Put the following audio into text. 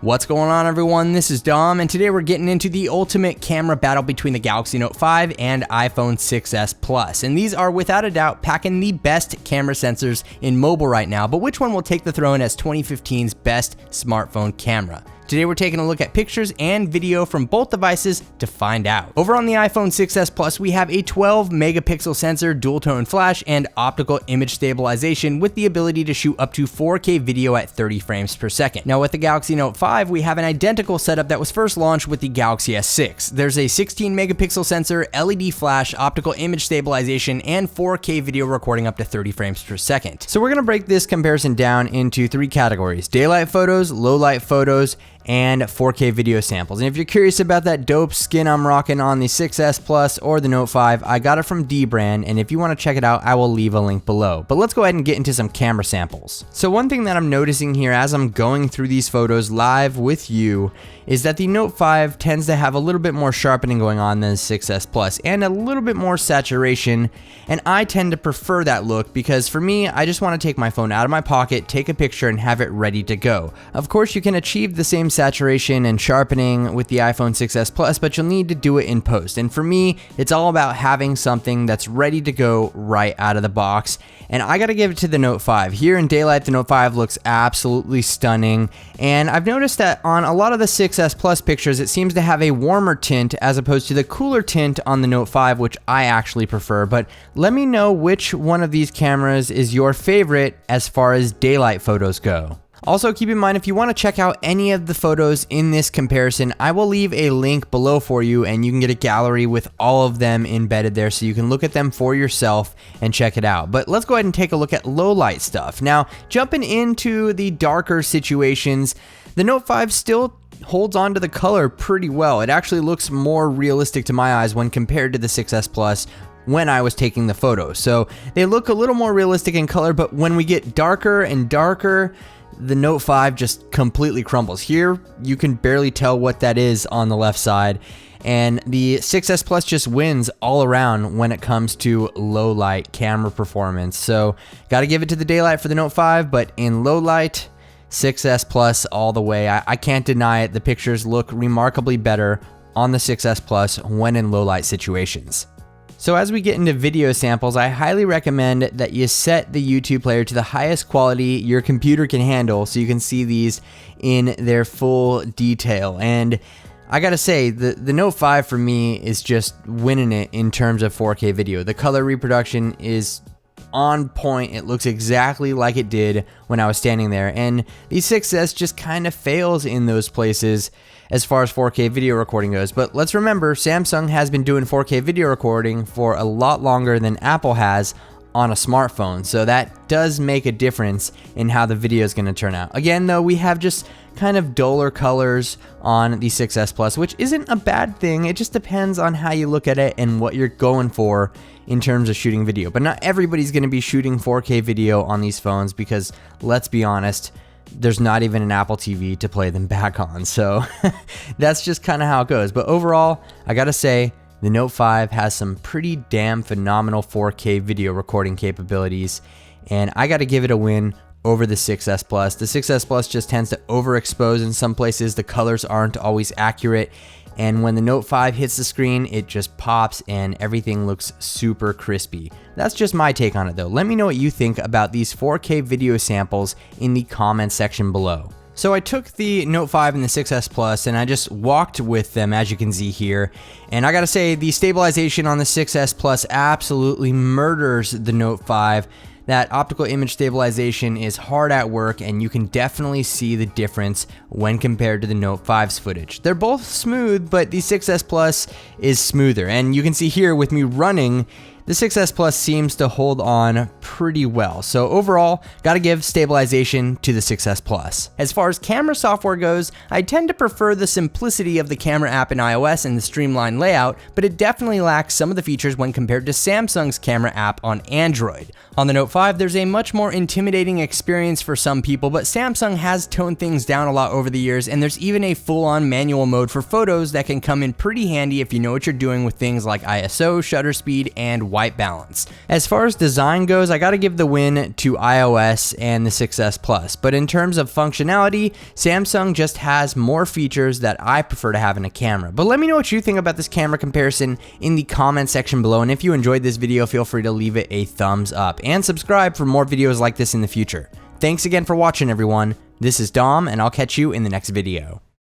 What's going on, everyone? This is Dom, and today we're getting into the ultimate camera battle between the Galaxy Note 5 and iPhone 6s Plus. And these are without a doubt packing the best camera sensors in mobile right now, but which one will take the throne as 2015's best smartphone camera? Today we're taking a look at pictures and video from both devices to find out. Over on the iPhone 6s Plus, we have a 12 megapixel sensor, dual tone flash, and optical image stabilization with the ability to shoot up to 4K video at 30 frames per second. Now with the Galaxy Note 5, we have an identical setup that was first launched with the Galaxy S6. There's a 16 megapixel sensor, LED flash, optical image stabilization, and 4K video recording up to 30 frames per second. So we're gonna break this comparison down into three categories: daylight photos, low light photos, and 4K video samples. And if you're curious about that dope skin I'm rocking on the 6s Plus or the Note 5, I got it from Dbrand, and if you want to check it out, I will leave a link below. But let's go ahead and get into some camera samples. So one thing that I'm noticing here as I'm going through these photos live with you is that the Note 5 tends to have a little bit more sharpening going on than the 6s Plus and a little bit more saturation, and I tend to prefer that look because for me, I just want to take my phone out of my pocket, take a picture, and have it ready to go. Of course, you can achieve the same saturation and sharpening with the iPhone 6s Plus, but you'll need to do it in post. And for me, it's all about having something that's ready to go right out of the box. And I gotta give it to the Note 5. Here in daylight, the Note 5 looks absolutely stunning. And I've noticed that on a lot of the 6s Plus pictures, it seems to have a warmer tint as opposed to the cooler tint on the Note 5, which I actually prefer. But let me know which one of these cameras is your favorite as far as daylight photos go. Also, keep in mind, if you want to check out any of the photos in this comparison, I will leave a link below for you, and you can get a gallery with all of them embedded there so you can look at them for yourself and check it out. But let's go ahead and take a look at low light stuff. Now, jumping into the darker situations, the Note 5 still holds on to the color pretty well. It actually looks more realistic to my eyes when compared to the 6s Plus when I was taking the photo. So they look a little more realistic in color, but when we get darker and darker, the Note 5 just completely crumbles. Here, you can barely tell what that is on the left side, and the 6s Plus just wins all around when it comes to low light camera performance. So, gotta give it to the daylight for the Note 5, but in low light, 6s Plus all the way. I can't deny it, the pictures look remarkably better on the 6s Plus when in low light situations. So as we get into video samples, I highly recommend that you set the YouTube player to the highest quality your computer can handle so you can see these in their full detail. And I gotta say, the Note 5 for me is just winning it in terms of 4K video. The color reproduction is on point. It looks exactly like it did when I was standing there, and the 6s just kind of fails in those places as far as 4K video recording goes. But let's remember, Samsung has been doing 4K video recording for a lot longer than Apple has on a smartphone, so that does make a difference in how the video is going to turn out. Again though, we have just kind of duller colors on the 6s Plus, which isn't a bad thing. It just depends on how you look at it and what you're going for in terms of shooting video. But not everybody's going to be shooting 4K video on these phones because, let's be honest, there's not even an Apple TV to play them back on. So that's just kind of how it goes. But overall, I gotta say, the Note 5 has some pretty damn phenomenal 4K video recording capabilities, and I gotta give it a win over the 6s Plus. The 6s Plus just tends to overexpose in some places. The colors aren't always accurate, and when the Note 5 hits the screen, it just pops and everything looks super crispy. That's just my take on it though. Let me know what you think about these 4K video samples in the comments section below. So I took the Note 5 and the 6s Plus and I just walked with them, as you can see here. And I gotta say, the stabilization on the 6s Plus absolutely murders the Note 5. That optical image stabilization is hard at work, and you can definitely see the difference when compared to the Note 5's footage. They're both smooth, but the 6s Plus is smoother. And you can see here with me running, the 6s Plus seems to hold on pretty well. So overall, gotta give stabilization to the 6s Plus. As far as camera software goes, I tend to prefer the simplicity of the camera app in iOS and the streamlined layout, but it definitely lacks some of the features when compared to Samsung's camera app on Android. On the Note 5, there's a much more intimidating experience for some people, but Samsung has toned things down a lot over the years, and there's even a full-on manual mode for photos that can come in pretty handy if you know what you're doing with things like ISO, shutter speed, and white balance. As far as design goes, I gotta give the win to iOS and the 6S Plus, but in terms of functionality, Samsung just has more features that I prefer to have in a camera. But let me know what you think about this camera comparison in the comment section below, and if you enjoyed this video, feel free to leave it a thumbs up and subscribe for more videos like this in the future. Thanks again for watching, everyone. This is Dom, and I'll catch you in the next video.